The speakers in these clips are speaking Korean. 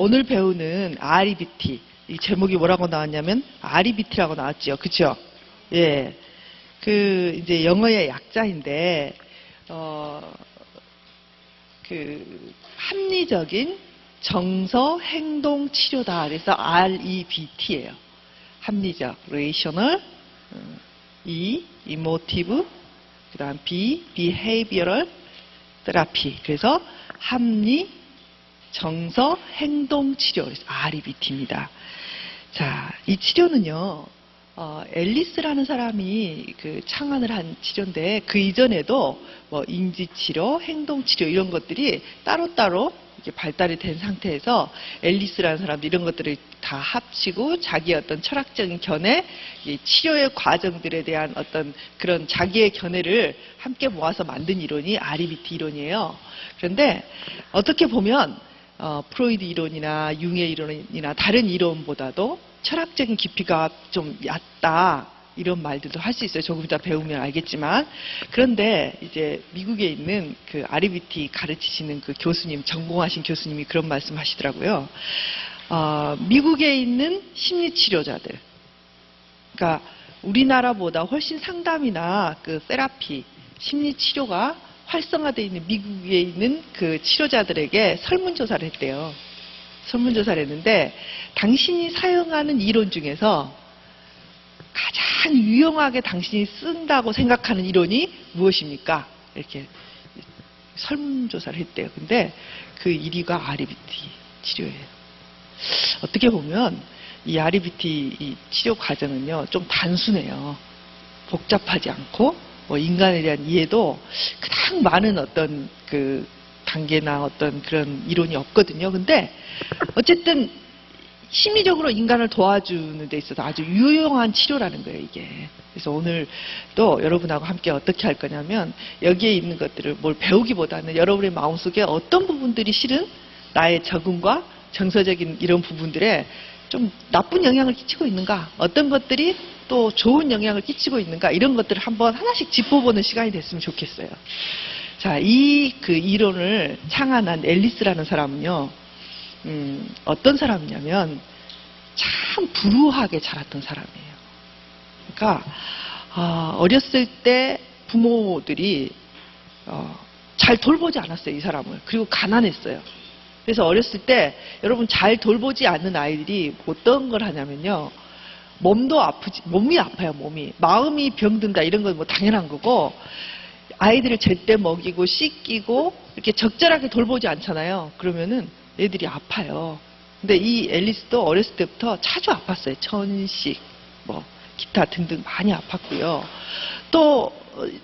오늘 배우는 REBT. 이 제목이 뭐라고 나왔냐면 REBT라고 나왔죠. 그쵸? 예. 이제 영어의 약자인데, 합리적인 정서 행동 치료다. 그래서 REBT예요. 합리적, rational, E, emotive, 그 다음 B, behavioral therapy. 그래서 합리, 정서, 행동 치료. 그래서 REBT입니다. 자, 이 치료는요, 앨리스라는 사람이 창안을 한 치료인데, 그 이전에도 뭐 인지치료, 행동치료 이런 것들이 따로따로 이렇게 발달이 된 상태에서 앨리스라는 사람도 이런 것들을 다 합치고 자기의 어떤 철학적인 견해, 이 치료의 과정들에 대한 어떤 그런 자기의 견해를 함께 모아서 만든 이론이 REBT 이론이에요. 그런데 어떻게 보면 프로이드 이론이나 융의 이론이나 다른 이론보다도 철학적인 깊이가 좀 얕다 이런 말들도 할 수 있어요. 조금 이따 배우면 알겠지만. 그런데 이제 미국에 있는 그 REBT 가르치시는 그 교수님, 전공하신 교수님이 그런 말씀 하시더라고요. 미국에 있는 심리치료자들, 그러니까 우리나라보다 훨씬 상담이나 그 세라피, 심리치료가 활성화되어 있는 미국에 있는 그 치료자들에게 설문조사를 했대요. 설문조사를 했는데, 당신이 사용하는 이론 중에서 가장 유용하게 당신이 쓴다고 생각하는 이론이 무엇입니까? 이렇게 설문조사를 했대요. 근데 그 1위가 REBT 치료예요. 어떻게 보면 이 REBT 이 치료 과정은요, 좀 단순해요. 복잡하지 않고, 인간에 대한 이해도 그닥 많은 어떤 그 단계나 어떤 그런 이론이 없거든요. 근데 어쨌든 심리적으로 인간을 도와주는 데 있어서 아주 유용한 치료라는 거예요, 이게. 그래서 오늘 또 여러분하고 함께 어떻게 할 거냐면, 여기에 있는 것들을 뭘 배우기보다는 여러분의 마음속에 어떤 부분들이 실은 나의 적응과 정서적인 이런 부분들에 좀 나쁜 영향을 끼치고 있는가, 어떤 것들이 또 좋은 영향을 끼치고 있는가, 이런 것들을 한번 하나씩 짚어보는 시간이 됐으면 좋겠어요. 자, 이 이론을 창안한 앨리스라는 사람은요, 어떤 사람이냐면 참 불우하게 자랐던 사람이에요. 그러니까 어렸을 때 부모들이 잘 돌보지 않았어요, 이 사람을. 그리고 가난했어요. 그래서 어렸을 때 여러분 잘 돌보지 않는 아이들이 어떤 걸 하냐면요, 몸이 아파요, 몸이. 마음이 병든다 이런 건 뭐 당연한 거고, 아이들을 제때 먹이고 씻기고 이렇게 적절하게 돌보지 않잖아요. 그러면은 애들이 아파요. 근데 이 앨리스도 어렸을 때부터 자주 아팠어요. 천식, 뭐 기타 등등 많이 아팠고요. 또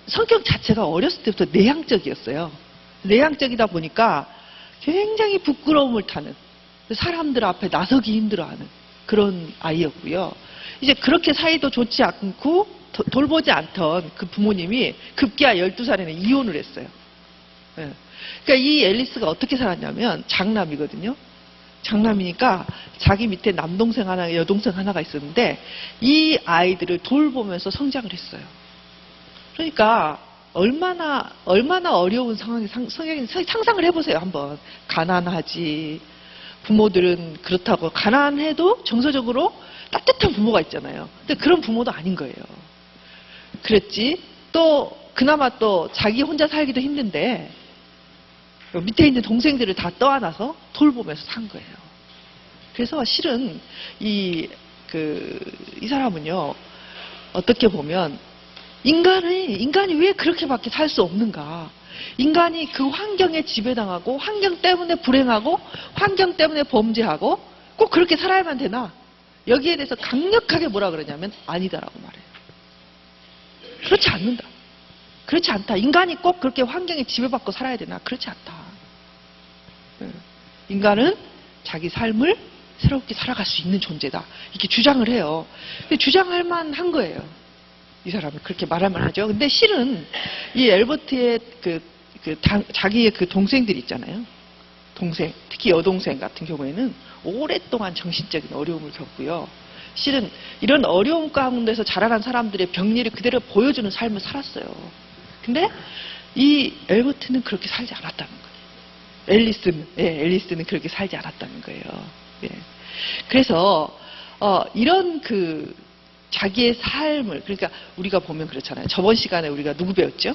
성격 자체가 어렸을 때부터 내향적이었어요. 내향적이다 보니까 굉장히 부끄러움을 타는, 사람들 앞에 나서기 힘들어하는 그런 아이였고요. 이제 그렇게 사이도 좋지 않고 돌보지 않던 그 부모님이 급기야 12살에는 이혼을 했어요. 네. 그러니까 이 앨리스가 어떻게 살았냐면, 장남이거든요. 장남이니까 자기 밑에 남동생 하나, 여동생 하나가 있었는데 이 아이들을 돌보면서 성장을 했어요. 그러니까 얼마나 어려운 상상을 해보세요, 한번. 가난하지. 부모들은 그렇다고 가난해도 정서적으로 따뜻한 부모가 있잖아요. 근데 그런 부모도 아닌 거예요. 그랬지. 또 그나마 또 자기 혼자 살기도 힘든데 밑에 있는 동생들을 다 떠안아서 돌보면서 산 거예요. 그래서 실은 이 사람은요, 어떻게 보면 인간이 왜 그렇게밖에 살 수 없는가? 인간이 그 환경에 지배당하고, 환경 때문에 불행하고, 환경 때문에 범죄하고, 꼭 그렇게 살아야만 되나? 여기에 대해서 강력하게 뭐라 그러냐면 아니다라고 말해요. 그렇지 않는다. 그렇지 않다. 인간이 꼭 그렇게 환경에 지배받고 살아야 되나? 그렇지 않다. 인간은 자기 삶을 새롭게 살아갈 수 있는 존재다. 이렇게 주장을 해요. 근데 주장할 만한 거예요. 이 사람은 그렇게 말하면 하죠. 근데 실은 이 앨버트의 자기의 그 동생들이 있잖아요. 동생, 특히 여동생 같은 경우에는 오랫동안 정신적인 어려움을 겪고요. 실은 이런 어려움 가운데서 자라난 사람들의 병리를 그대로 보여주는 삶을 살았어요. 근데 이 앨버트는 그렇게 살지 않았다는 거예요. 앨리스는 그렇게 살지 않았다는 거예요. 예. 그래서 이런 자기의 삶을, 그러니까 우리가 보면 그렇잖아요. 저번 시간에 우리가 누구 배웠죠?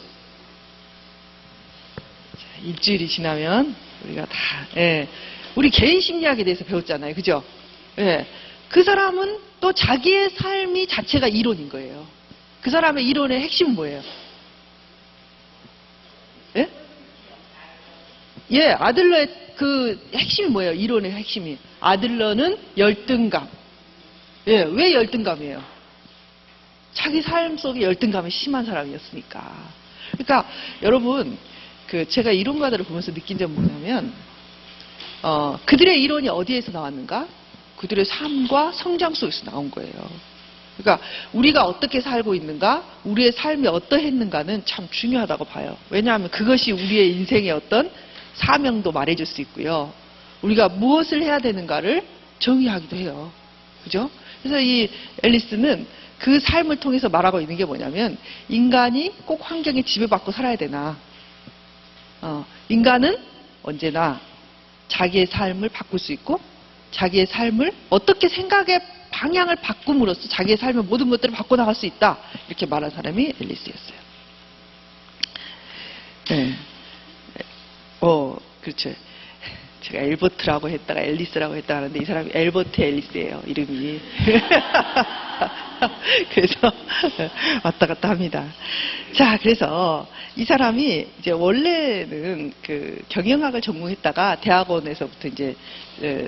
일주일이 지나면 우리가 다, 우리 개인 심리학에 대해서 배웠잖아요. 그죠? 예. 그 사람은 또 자기의 삶이 자체가 이론인 거예요. 그 사람의 이론의 핵심은 뭐예요? 예? 예, 아들러의 핵심이 뭐예요? 이론의 핵심이. 아들러는 열등감. 예, 왜 열등감이에요? 자기 삶 속에 열등감이 심한 사람이었으니까. 그러니까 여러분, 제가 이론가들을 보면서 느낀 점은 뭐냐면, 그들의 이론이 어디에서 나왔는가? 그들의 삶과 성장 속에서 나온 거예요. 그러니까 우리가 어떻게 살고 있는가, 우리의 삶이 어떠했는가는 참 중요하다고 봐요. 왜냐하면 그것이 우리의 인생의 어떤 사명도 말해줄 수 있고요. 우리가 무엇을 해야 되는가를 정의하기도 해요. 그죠? 그래서 이 앨리스는 그 삶을 통해서 말하고 있는 게 뭐냐면, 인간이 꼭 환경에 지배받고 살아야 되나? 인간은 언제나 자기의 삶을 바꿀 수 있고, 자기의 삶을 어떻게 생각의 방향을 바꿈으로써 자기의 삶의 모든 것들을 바꿔나갈 수 있다. 이렇게 말한 사람이 앨리스였어요. 네. 그렇죠. 제가 엘버트라고 했다가 앨리스라고 했다가 하는데 이 사람이 엘버트 앨리스예요. 이름이. 그래서 왔다 갔다 합니다. 자, 그래서 이 사람이 이제 원래는 경영학을 전공했다가 대학원에서부터 이제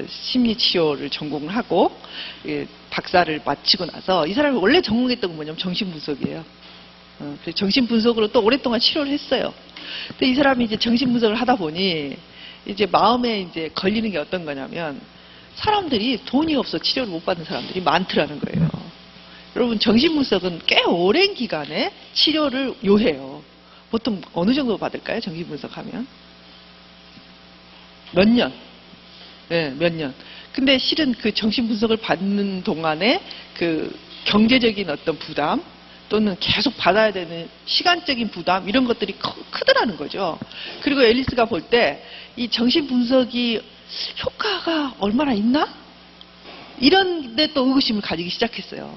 심리치료를 전공을 하고 박사를 마치고 나서 이 사람이 원래 전공했던 건 뭐냐면 정신분석이에요. 그래서 정신분석으로 또 오랫동안 치료를 했어요. 근데 이 사람이 이제 정신분석을 하다 보니 이제 마음에 이제 걸리는 게 어떤 거냐면, 사람들이 돈이 없어 치료를 못 받는 사람들이 많더라는 거예요. 여러분, 정신분석은 꽤 오랜 기간에 치료를 요해요. 보통 어느 정도 받을까요? 정신분석하면? 몇 년? 네, 몇 년. 근데 실은 그 정신분석을 받는 동안에 경제적인 어떤 부담, 또는 계속 받아야 되는 시간적인 부담, 이런 것들이 크더라는 거죠. 그리고 앨리스가 볼 때 이 정신분석이 효과가 얼마나 있나? 이런 데 또 의구심을 가지기 시작했어요.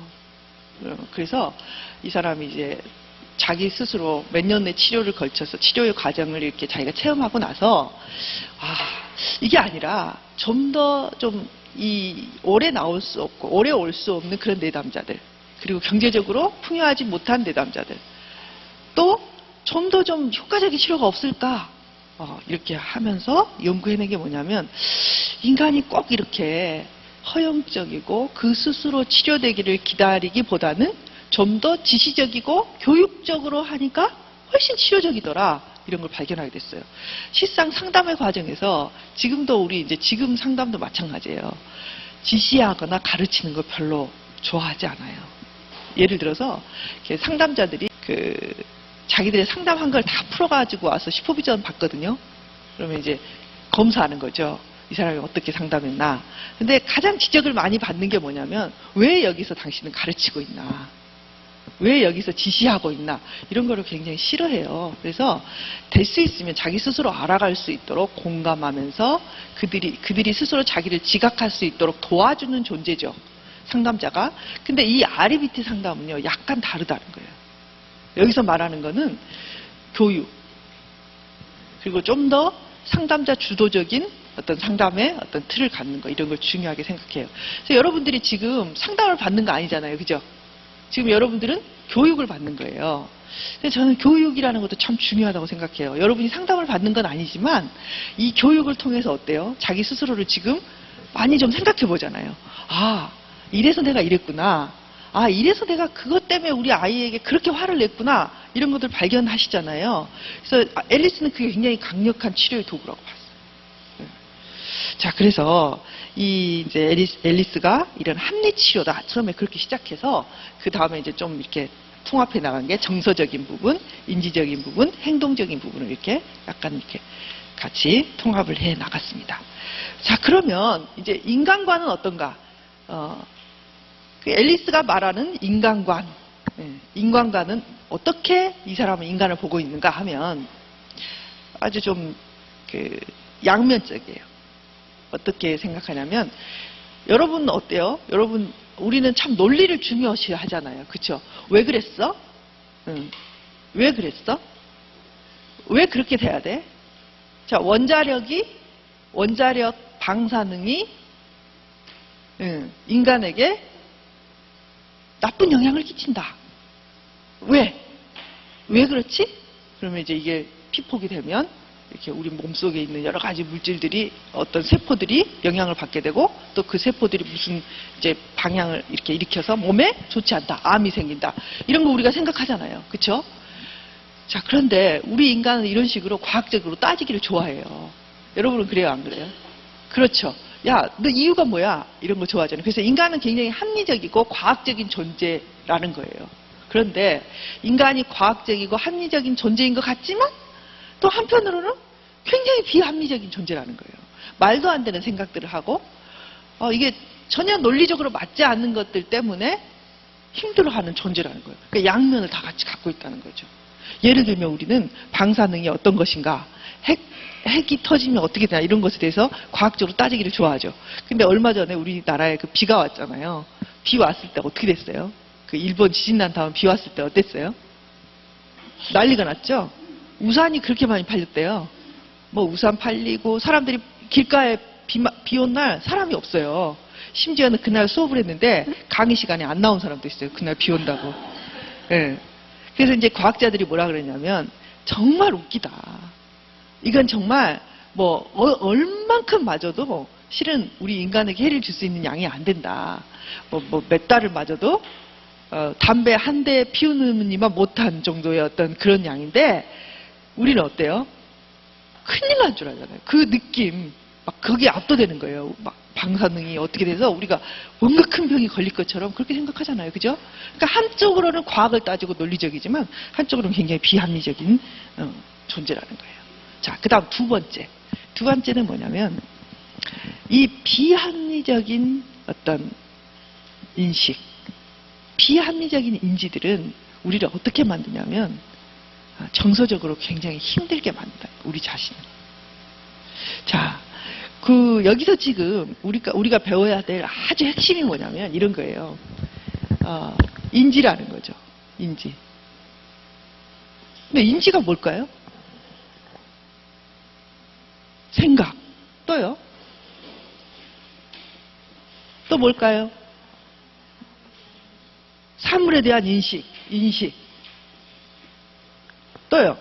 그래서 이 사람이 이제 자기 스스로 몇 년의 치료를 걸쳐서 치료의 과정을 이렇게 자기가 체험하고 나서, 이게 아니라 좀 더 오래 나올 수 없고 오래 올 수 없는 그런 내담자들, 그리고 경제적으로 풍요하지 못한 내담자들, 또 좀 더 효과적인 치료가 없을까? 이렇게 하면서 연구해낸 게 뭐냐면, 인간이 꼭 이렇게 허용적이고 그 스스로 치료되기를 기다리기보다는 좀 더 지시적이고 교육적으로 하니까 훨씬 치료적이더라. 이런 걸 발견하게 됐어요. 실상 상담의 과정에서 지금도 지금 상담도 마찬가지예요. 지시하거나 가르치는 거 별로 좋아하지 않아요. 예를 들어서 상담자들이 자기들의 상담한 걸 다 풀어가지고 와서 슈퍼비전 받거든요. 그러면 이제 검사하는 거죠. 이 사람이 어떻게 상담했나. 근데 가장 지적을 많이 받는 게 뭐냐면, 왜 여기서 당신은 가르치고 있나? 왜 여기서 지시하고 있나? 이런 거를 굉장히 싫어해요. 그래서 될 수 있으면 자기 스스로 알아갈 수 있도록 공감하면서 그들이 스스로 자기를 지각할 수 있도록 도와주는 존재죠. 상담자가. 근데 이 RBT 상담은요, 약간 다르다는 거예요. 여기서 말하는 거는 교육, 그리고 좀 더 상담자 주도적인 어떤 상담의 어떤 틀을 갖는 거, 이런 걸 중요하게 생각해요. 그래서 여러분들이 지금 상담을 받는 거 아니잖아요. 그죠? 지금 여러분들은 교육을 받는 거예요. 근데 저는 교육이라는 것도 참 중요하다고 생각해요. 여러분이 상담을 받는 건 아니지만 이 교육을 통해서 어때요? 자기 스스로를 지금 많이 좀 생각해 보잖아요. 이래서 내가 이랬구나. 이래서 내가 그것 때문에 우리 아이에게 그렇게 화를 냈구나. 이런 것들 발견하시잖아요. 그래서 앨리스는 그게 굉장히 강력한 치료의 도구라고 봤어요. 자, 그래서 이제 앨리스가 이런 합리 치료다. 처음에 그렇게 시작해서 그 다음에 이제 좀 이렇게 통합해 나간 게 정서적인 부분, 인지적인 부분, 행동적인 부분을 이렇게 약간 이렇게 같이 통합을 해 나갔습니다. 자, 그러면 이제 인간관은 어떤가? 앨리스가 말하는 인간관, 인간관은 어떻게 이 사람은 인간을 보고 있는가 하면, 아주 좀 양면적이에요. 어떻게 생각하냐면, 여러분 어때요? 여러분, 우리는 참 논리를 중요시 하잖아요. 그쵸? 왜 그랬어? 응. 왜 그랬어? 왜 그렇게 돼야 돼? 자, 원자력 방사능이 인간에게 나쁜 영향을 끼친다. 왜? 왜 그렇지? 그러면 이제 이게 피폭이 되면 이렇게 우리 몸속에 있는 여러 가지 물질들이 어떤 세포들이 영향을 받게 되고 또 그 세포들이 무슨 이제 방향을 이렇게 일으켜서 몸에 좋지 않다. 암이 생긴다. 이런 거 우리가 생각하잖아요. 그렇죠? 자, 그런데 우리 인간은 이런 식으로 과학적으로 따지기를 좋아해요. 여러분은 그래요, 안 그래요? 그렇죠. 야, 너 이유가 뭐야? 이런 거 좋아하잖아요. 그래서 인간은 굉장히 합리적이고 과학적인 존재라는 거예요. 그런데 인간이 과학적이고 합리적인 존재인 것 같지만 또 한편으로는 굉장히 비합리적인 존재라는 거예요. 말도 안 되는 생각들을 하고 이게 전혀 논리적으로 맞지 않는 것들 때문에 힘들어하는 존재라는 거예요. 그러니까 양면을 다 같이 갖고 있다는 거죠. 예를 들면 우리는 방사능이 어떤 것인가, 핵이 터지면 어떻게 되나 이런 것에 대해서 과학적으로 따지기를 좋아하죠. 근데 얼마 전에 우리나라에 그 비가 왔잖아요. 비 왔을 때 어떻게 됐어요? 그 일본 지진 난 다음 비 왔을 때 어땠어요? 난리가 났죠? 우산이 그렇게 많이 팔렸대요. 뭐 우산 팔리고 사람들이 길가에 비 온 날 사람이 없어요. 심지어는 그날 수업을 했는데 강의 시간에 안 나온 사람도 있어요. 그날 비 온다고. 네. 그래서 이제 과학자들이 뭐라 그러냐면 정말 웃기다. 이건 정말 뭐 얼만큼 맞아도 실은 우리 인간에게 해를 줄 수 있는 양이 안 된다. 뭐 몇 달을 맞아도 담배 한 대 피우느니만 못한 정도의 어떤 그런 양인데 우리는 어때요? 큰일 난 줄 알잖아요. 그 느낌 막 그게 압도되는 거예요. 막 방사능이 어떻게 돼서 우리가 뭔가 큰 병이 걸릴 것처럼 그렇게 생각하잖아요. 그죠? 그러니까 한쪽으로는 과학을 따지고 논리적이지만 한쪽으로는 굉장히 비합리적인 존재라는 거예요. 자, 그 다음 두 번째는 뭐냐면 이 비합리적인 어떤 인식, 비합리적인 인지들은 우리를 어떻게 만드냐면 정서적으로 굉장히 힘들게 만든다. 우리 자신을. 자, 여기서 지금 우리가 배워야 될 아주 핵심이 뭐냐면 이런 거예요. 인지라는 거죠. 인지. 근데 인지가 뭘까요? 생각. 또요? 또 뭘까요? 사물에 대한 인식. 또요?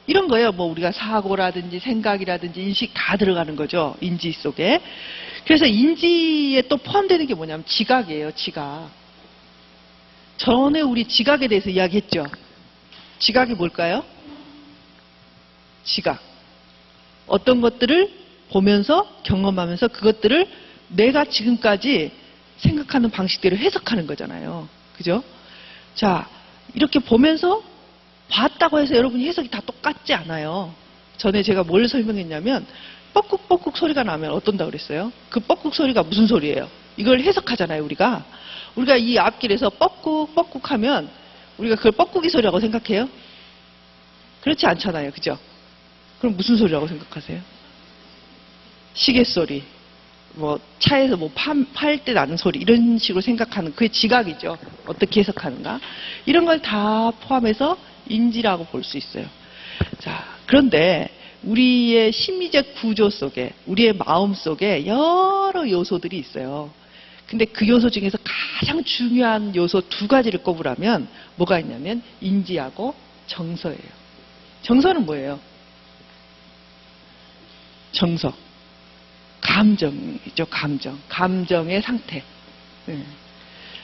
이런 거예요. 뭐 우리가 사고라든지 생각이라든지 인식 다 들어가는 거죠. 인지 속에. 그래서 인지에 또 포함되는 게 뭐냐면 지각이에요. 지각. 전에 우리 지각에 대해서 이야기했죠. 지각이 뭘까요? 지각. 어떤 것들을 보면서 경험하면서 그것들을 내가 지금까지 생각하는 방식대로 해석하는 거잖아요. 그죠? 자, 이렇게 보면서 봤다고 해서 여러분이 해석이 다 똑같지 않아요. 전에 제가 뭘 설명했냐면 뻐꾹뻐꾹 소리가 나면 어떤다 그랬어요? 그 뻐꾹 소리가 무슨 소리예요? 이걸 해석하잖아요. 우리가 이 앞길에서 뻐꾹뻐꾹 하면 우리가 그걸 뻐꾹이 소리라고 생각해요? 그렇지 않잖아요. 그죠? 그럼 무슨 소리라고 생각하세요? 시계 소리, 뭐 차에서 뭐 팔 때 나는 소리 이런 식으로 생각하는 그게 지각이죠. 어떻게 해석하는가? 이런 걸 다 포함해서 인지라고 볼 수 있어요. 자, 그런데 우리의 심리적 구조 속에 우리의 마음 속에 여러 요소들이 있어요. 근데 그 요소 중에서 가장 중요한 요소 두 가지를 꼽으라면 뭐가 있냐면 인지하고 정서예요. 정서는 뭐예요? 정서. 감정이죠. 감정의 상태.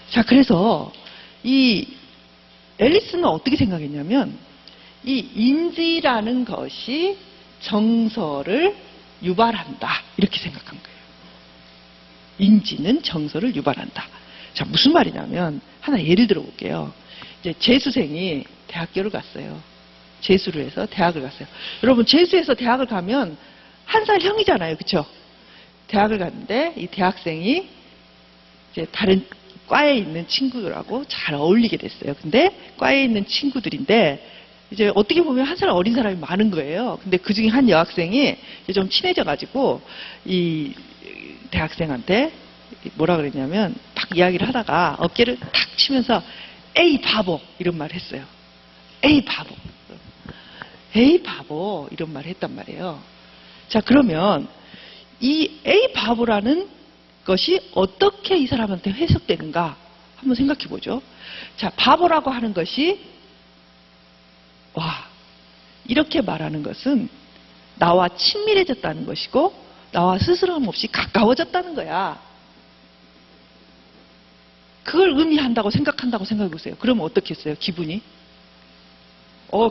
자, 그래서 이 앨리스는 어떻게 생각했냐면 이 인지라는 것이 정서를 유발한다. 이렇게 생각한 거예요. 인지는 정서를 유발한다. 자, 무슨 말이냐면 하나 예를 들어 볼게요. 이제 재수생이 대학교를 갔어요. 재수를 해서 대학을 갔어요. 여러분, 재수해서 대학을 가면 한 살 형이잖아요. 그렇죠? 대학을 갔는데 이 대학생이 이제 다른 과에 있는 친구들하고 잘 어울리게 됐어요. 근데 과에 있는 친구들인데 이제 어떻게 보면 한 살 어린 사람이 많은 거예요. 근데 그 중에 한 여학생이 이제 좀 친해져가지고 이 대학생한테 뭐라 그랬냐면 딱 이야기를 하다가 어깨를 탁 치면서 에이 바보 이런 말 했어요. 에이 바보. 에이 바보 이런 말 했단 말이에요. 자, 그러면 이 에이 바보라는 것이 어떻게 이 사람한테 해석되는가 한번 생각해 보죠. 자, 바보라고 하는 것이 와, 이렇게 말하는 것은 나와 친밀해졌다는 것이고 나와 스스럼 없이 가까워졌다는 거야. 그걸 의미한다고 생각한다고 생각해 보세요. 그러면 어떻겠어요? 기분이?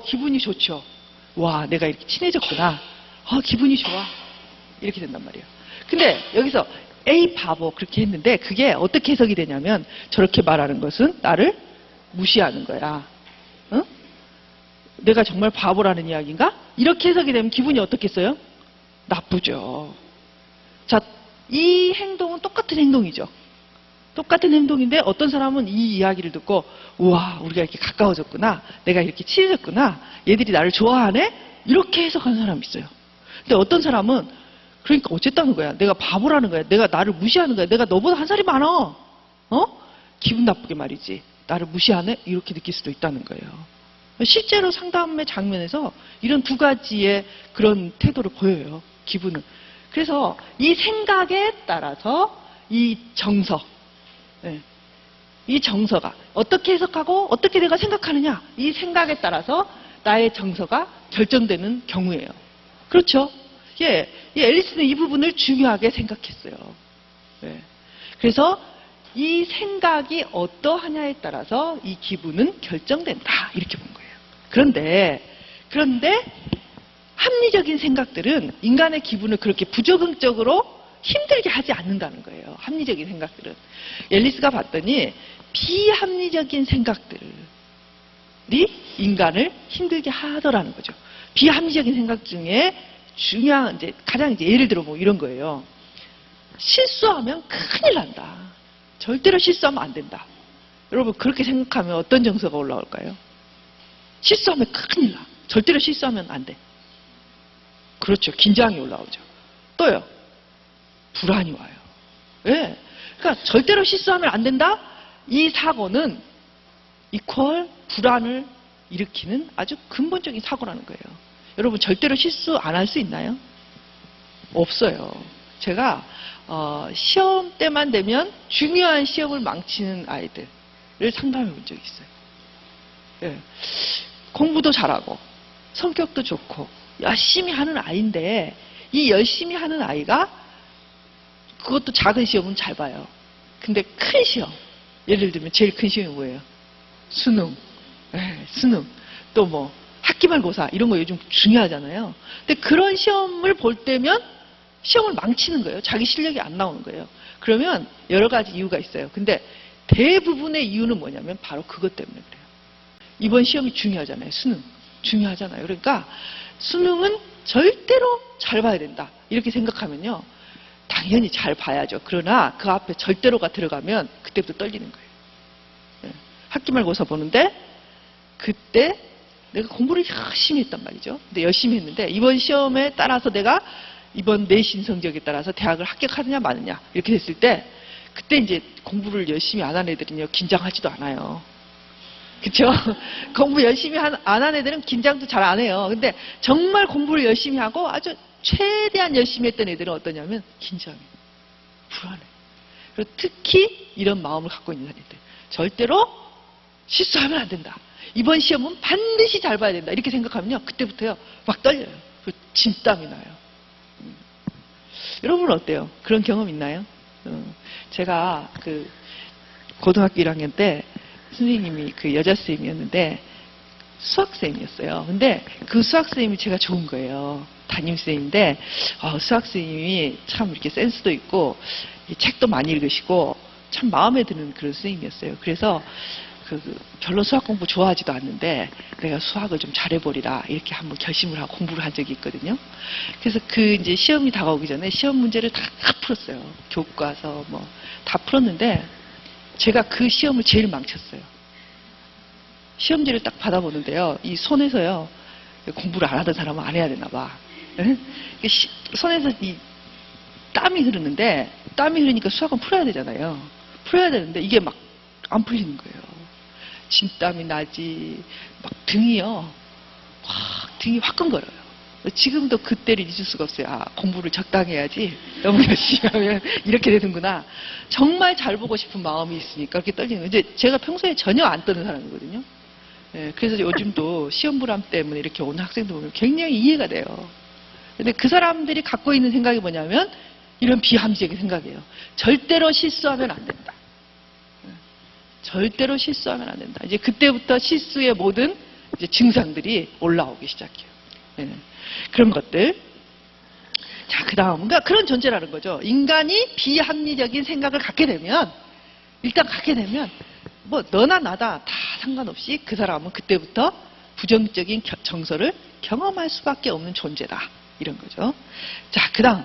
기분이 좋죠. 와, 내가 이렇게 친해졌구나. 기분이 좋아. 이렇게 된단 말이에요. 근데 여기서 에이 바보 그렇게 했는데 그게 어떻게 해석이 되냐면 저렇게 말하는 것은 나를 무시하는 거야. 응? 내가 정말 바보라는 이야기인가? 이렇게 해석이 되면 기분이 어떻겠어요? 나쁘죠. 자, 이 행동은 똑같은 행동이죠. 똑같은 행동인데 어떤 사람은 이 이야기를 듣고 우와, 우리가 이렇게 가까워졌구나. 내가 이렇게 친해졌구나. 얘들이 나를 좋아하네? 이렇게 해석하는 사람이 있어요. 근데 어떤 사람은 그러니까 어쨌다는 거야. 내가 바보라는 거야. 내가 나를 무시하는 거야. 내가 너보다 한 살이 많아. 기분 나쁘게 말이지. 나를 무시하네? 이렇게 느낄 수도 있다는 거예요. 실제로 상담의 장면에서 이런 두 가지의 그런 태도를 보여요. 기분은. 그래서 이 생각에 따라서 이 정서, 이 정서가 어떻게 해석하고 어떻게 내가 생각하느냐, 이 생각에 따라서 나의 정서가 결정되는 경우예요. 그렇죠? 이 앨리스는 이 부분을 중요하게 생각했어요. 그래서 이 생각이 어떠하냐에 따라서 이 기분은 결정된다. 이렇게 본 거예요. 그런데 합리적인 생각들은 인간의 기분을 그렇게 부적응적으로 힘들게 하지 않는다는 거예요. 합리적인 생각들은. 앨리스가 봤더니 비합리적인 생각들이 인간을 힘들게 하더라는 거죠. 비합리적인 생각 중에 중요한 가장 예를 들어 뭐 이런 거예요. 실수하면 큰일 난다. 절대로 실수하면 안 된다. 여러분 그렇게 생각하면 어떤 정서가 올라올까요? 실수하면 큰일 나. 절대로 실수하면 안 돼. 그렇죠. 긴장이 올라오죠. 또요. 불안이 와요. 왜? 그러니까 절대로 실수하면 안 된다? 이 사고는 이퀄 불안을 일으키는 아주 근본적인 사고라는 거예요. 여러분 절대로 실수 안 할 수 있나요? 없어요. 제가 시험 때만 되면 중요한 시험을 망치는 아이들을 상담해 본 적이 있어요. 공부도 잘하고 성격도 좋고 열심히 하는 아이인데 이 열심히 하는 아이가 그것도 작은 시험은 잘 봐요. 근데 큰 시험, 예를 들면 제일 큰 시험이 뭐예요? 수능. 수능. 또 뭐 학기말고사 이런 거 요즘 중요하잖아요. 근데 그런 시험을 볼 때면 시험을 망치는 거예요. 자기 실력이 안 나오는 거예요. 그러면 여러 가지 이유가 있어요. 근데 대부분의 이유는 뭐냐면 바로 그것 때문에 그래요. 이번 시험이 중요하잖아요. 수능. 중요하잖아요. 그러니까 수능은 절대로 잘 봐야 된다. 이렇게 생각하면요. 당연히 잘 봐야죠. 그러나 그 앞에 절대로가 들어가면 그때부터 떨리는 거예요. 학기말고사 보는데 그때 내가 공부를 열심히 했단 말이죠. 근데 열심히 했는데 이번 시험에 따라서 내가 이번 내신 성적에 따라서 대학을 합격하느냐 마느냐 이렇게 됐을 때 그때 이제 공부를 열심히 안 한 애들은요. 긴장하지도 않아요. 그렇죠? 공부 열심히 안 한 애들은 긴장도 잘 안 해요. 근데 정말 공부를 열심히 하고 아주 최대한 열심히 했던 애들은 어떠냐면 긴장해. 불안해. 그리고 특히 이런 마음을 갖고 있는 사람들. 절대로 실수하면 안 된다. 이번 시험은 반드시 잘 봐야 된다. 이렇게 생각하면요. 그때부터요. 막 떨려요. 진땀이 나요. 여러분은 어때요? 그런 경험 있나요? 제가 그 고등학교 1학년 때 선생님이 그 여자 선생님이었는데 수학선생님이었어요. 근데 그 수학선생님이 제가 좋은 거예요. 담임선생님인데 수학선생님이 참 이렇게 센스도 있고 책도 많이 읽으시고 참 마음에 드는 그런 선생님이었어요. 그래서 별로 수학 공부 좋아하지도 않는데 내가 수학을 좀 잘해버리라 이렇게 한번 결심을 하고 공부를 한 적이 있거든요. 그래서 이제 시험이 다가오기 전에 시험 문제를 다 풀었어요. 교과서 뭐 다 풀었는데 제가 그 시험을 제일 망쳤어요. 시험지를 딱 받아보는데요. 이 손에서요. 공부를 안 하던 사람은 안 해야 되나 봐. 손에서 이 땀이 흐르는데 땀이 흐르니까 수학은 풀어야 되잖아요. 풀어야 되는데 이게 막 안 풀리는 거예요. 진땀이 나지. 막 등이요. 등이 화끈거려요. 지금도 그때를 잊을 수가 없어요. 아, 공부를 적당히 해야지. 너무 열심히 하면 이렇게 되는구나. 정말 잘 보고 싶은 마음이 있으니까 그렇게 떨리는 거예요. 이제 제가 평소에 전혀 안 떠는 사람이거든요. 예, 그래서 요즘도 시험 불안 때문에 이렇게 오는 학생들 보면 굉장히 이해가 돼요. 근데 그 사람들이 갖고 있는 생각이 뭐냐면 이런 비합리적인 생각이에요. 절대로 실수하면 안 된다. 절대로 실수하면 안 된다. 이제 그때부터 실수의 모든 이제 증상들이 올라오기 시작해요. 예. 그런 것들. 자, 그 다음, 그러니까 그런 존재라는 거죠. 인간이 비합리적인 생각을 갖게 되면, 일단 갖게 되면, 뭐, 너나 나다 다 상관없이 그 사람은 그때부터 부정적인 정서를 경험할 수밖에 없는 존재다. 이런 거죠. 자, 그 다음.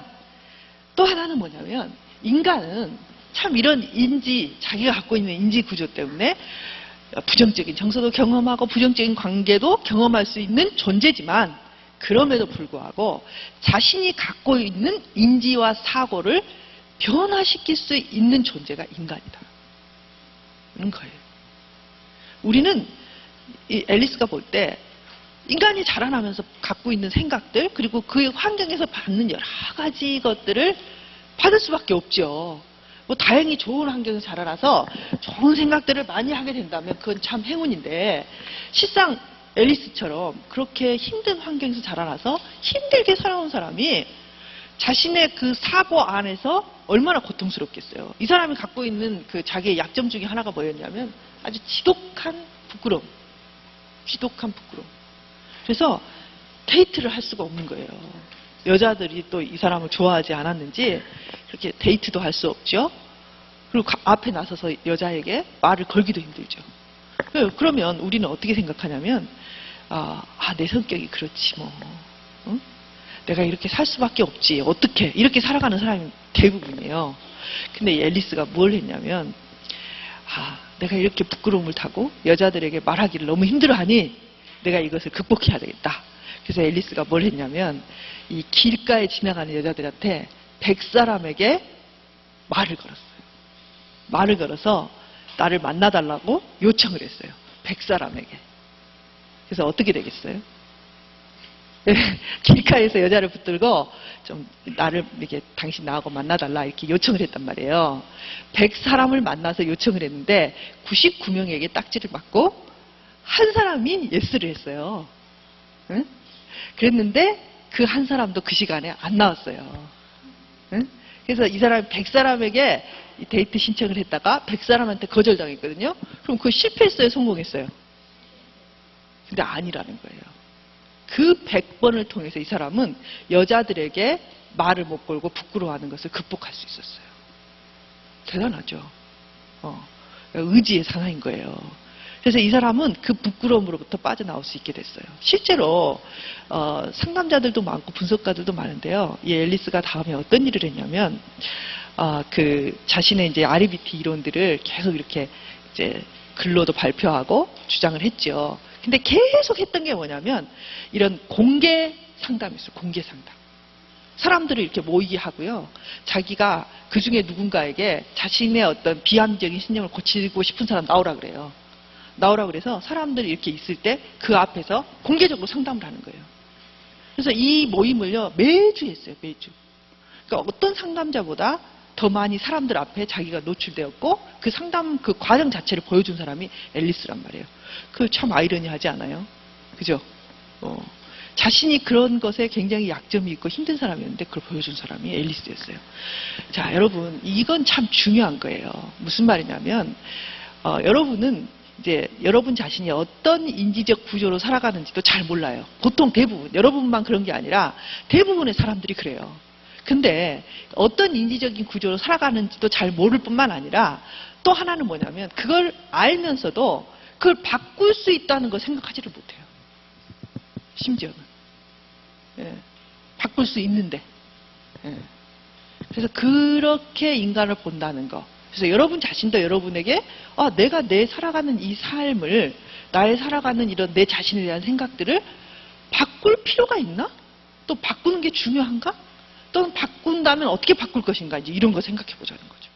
또 하나는 뭐냐면, 인간은 참 이런 자기가 갖고 있는 인지 구조 때문에 부정적인 정서도 경험하고 부정적인 관계도 경험할 수 있는 존재지만 그럼에도 불구하고 자신이 갖고 있는 인지와 사고를 변화시킬 수 있는 존재가 인간이다. 그런 거예요. 우리는 이 앨리스가 볼 때 인간이 자라나면서 갖고 있는 생각들 그리고 그 환경에서 받는 여러 가지 것들을 받을 수밖에 없죠. 뭐 다행히 좋은 환경에서 자라나서 좋은 생각들을 많이 하게 된다면 그건 참 행운인데 실상 앨리스처럼 그렇게 힘든 환경에서 자라나서 힘들게 살아온 사람이 자신의 그 사고 안에서 얼마나 고통스럽겠어요. 이 사람이 갖고 있는 그 자기의 약점 중에 하나가 뭐였냐면 아주 지독한 부끄러움. 지독한 부끄러움. 그래서 데이트를 할 수가 없는 거예요. 여자들이 또 이 사람을 좋아하지 않았는지 그렇게 데이트도 할 수 없죠. 그리고 앞에 나서서 여자에게 말을 걸기도 힘들죠. 그러면 우리는 어떻게 생각하냐면 내 성격이 그렇지 뭐. 응? 내가 이렇게 살 수밖에 없지. 어떻게 이렇게 살아가는 사람이 대부분이에요. 근데 이 앨리스가 뭘 했냐면 내가 이렇게 부끄러움을 타고 여자들에게 말하기를 너무 힘들어하니 내가 이것을 극복해야 되겠다. 그래서 앨리스가 뭘 했냐면 이 길가에 지나가는 여자들한테 100사람에게 말을 걸었어요. 말을 걸어서 나를 만나달라고 요청을 했어요. 100사람에게. 그래서 어떻게 되겠어요? 길가에서 여자를 붙들고 좀 나를 이렇게 당신 나하고 만나달라 이렇게 요청을 했단 말이에요. 100사람을 만나서 요청을 했는데 99명에게 딱지를 맞고 한 사람이 예스를 했어요. 응? 그랬는데 그 한 사람도 그 시간에 안 나왔어요. 응? 그래서 이 사람이 100사람에게 데이트 신청을 했다가 100사람한테 거절당했거든요. 그럼 그거 실패했어요? 성공했어요? 근데 아니라는 거예요. 그 100번을 통해서 이 사람은 여자들에게 말을 못 걸고 부끄러워하는 것을 극복할 수 있었어요. 대단하죠. 의지의 상황인 거예요. 그래서 이 사람은 그 부끄러움으로부터 빠져나올 수 있게 됐어요. 실제로 상담자들도 많고 분석가들도 많은데요. 이 앨리스가 다음에 어떤 일을 했냐면 그 자신의 이제 REBT 이론들을 계속 이렇게 이제 글로도 발표하고 주장을 했죠. 근데 계속 했던 게 뭐냐면 이런 공개 상담이었어요. 공개 상담. 사람들을 이렇게 모이게 하고요. 자기가 그 중에 누군가에게 자신의 어떤 비합리적인 신념을 고치고 싶은 사람 나오라 그래요. 나오라 그래서 사람들이 이렇게 있을 때 그 앞에서 공개적으로 상담을 하는 거예요. 그래서 이 모임을요 매주 했어요. 매주. 그러니까 어떤 상담자보다 더 많이 사람들 앞에 자기가 노출되었고 그 상담 그 과정 자체를 보여준 사람이 앨리스란 말이에요. 그 참 아이러니하지 않아요? 그죠? 자신이 그런 것에 굉장히 약점이 있고 힘든 사람이었는데 그걸 보여준 사람이 앨리스였어요. 자, 여러분 이건 참 중요한 거예요. 무슨 말이냐면 여러분은 이제 여러분 자신이 어떤 인지적 구조로 살아가는지도 잘 몰라요. 보통 대부분, 여러분만 그런 게 아니라 대부분의 사람들이 그래요. 근데 어떤 인지적인 구조로 살아가는지도 잘 모를 뿐만 아니라 또 하나는 뭐냐면 그걸 알면서도 그걸 바꿀 수 있다는 걸 생각하지를 못해요. 심지어는. 바꿀 수 있는데. 그래서 그렇게 인간을 본다는 거. 그래서 여러분 자신도 여러분에게 내가 내 살아가는 이 삶을, 나의 살아가는 이런 내 자신에 대한 생각들을 바꿀 필요가 있나? 또 바꾸는 게 중요한가? 또는 바꾼다면 어떻게 바꿀 것인가? 이제 이런 거 생각해 보자는 거죠.